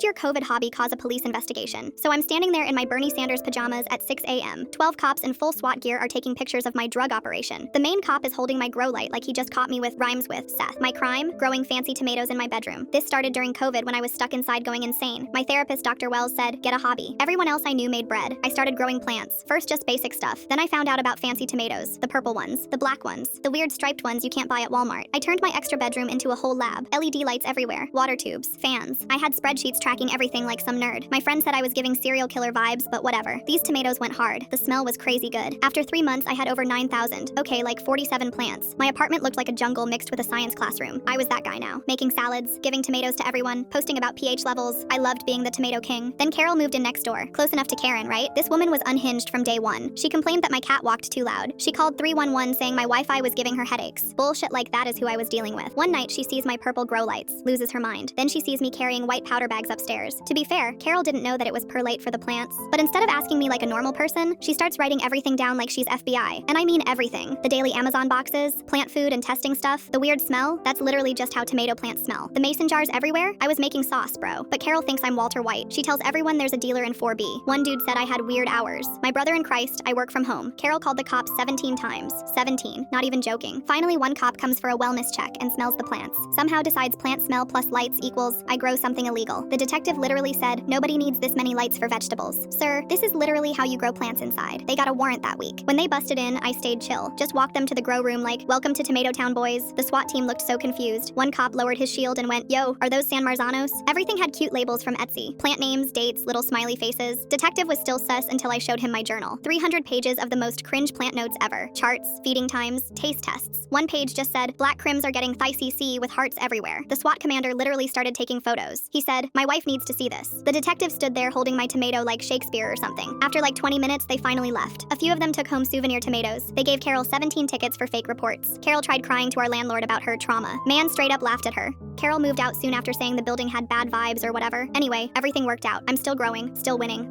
your COVID hobby cause a police investigation? So I'm standing there in my Bernie Sanders pajamas at 6 a.m. 12 cops in full SWAT gear are taking pictures of my drug operation. The main cop is holding my grow light like he just caught me with rhymes with Seth. My crime? Growing fancy tomatoes in my bedroom. This started during COVID when I was stuck inside going insane. My therapist, Dr. Wells, said, get a hobby. Everyone else I knew made bread. I started growing plants. First just basic stuff. Then I found out about fancy tomatoes. The purple ones. The black ones. The weird striped ones you can't buy at Walmart. I turned my extra bedroom into a whole lab. LED lights everywhere. Water tubes. Fans. I had spreadsheets tracking everything like some nerd. My friend said I was giving serial killer vibes, but whatever. These tomatoes went hard. The smell was crazy good. After 3 months, I had over 9,000. Okay, like 47 plants. My apartment looked like a jungle mixed with a science classroom. I was that guy now. Making salads, giving tomatoes to everyone, posting about pH levels. I loved being the tomato king. Then Carol moved in next door. Close enough to Karen, right? This woman was unhinged from day one. She complained that my cat walked too loud. She called 311 saying my Wi-Fi was giving her headaches. Bullshit like that is who I was dealing with. One night she sees my purple grow lights, loses her mind. Then she sees me carrying white powder bags upstairs. To be fair, Carol didn't know that it was perlite for the plants. But instead of asking me like a normal person, she starts writing everything down like she's FBI. And I mean everything. The daily Amazon boxes, plant food and testing stuff, the weird smell, that's literally just how tomato plants smell. The mason jars everywhere, I was making sauce, bro. But Carol thinks I'm Walter White. She tells everyone there's a dealer in 4B. One dude said I had weird hours. My brother in Christ, I work from home. Carol called the cops 17 times. 17, not even joking. Finally, one cop comes for a wellness check and smells the plants. Somehow decides plant smell plus lights equals I grow something illegal. The detective literally said, nobody needs this many lights for vegetables. Sir, this is literally how you grow plants inside. They got a warrant that week. When they busted in, I stayed chill. Just walked them to the grow room like, welcome to Tomato Town, boys. The SWAT team looked so confused. One cop lowered his shield and went, yo, are those San Marzanos? Everything had cute labels from Etsy. Plant names, dates, little smiley faces. Detective was still sus until I showed him my journal. 300 pages of the most cringe plant notes ever. Charts, feeding times, taste tests. One page just said, black crims are getting thigh-CC with hearts everywhere. The SWAT commander literally started taking photos. He said, my wife needs to see this. The detective stood there holding my tomato like Shakespeare or something. After like 20 minutes, they finally left. A few of them took home souvenir tomatoes. They gave Carol 17 tickets for fake reports. Carol tried crying to our landlord about her trauma. Man straight up laughed at her. Carol moved out soon after saying the building had bad vibes or whatever. Anyway, everything worked out. I'm still growing, still winning.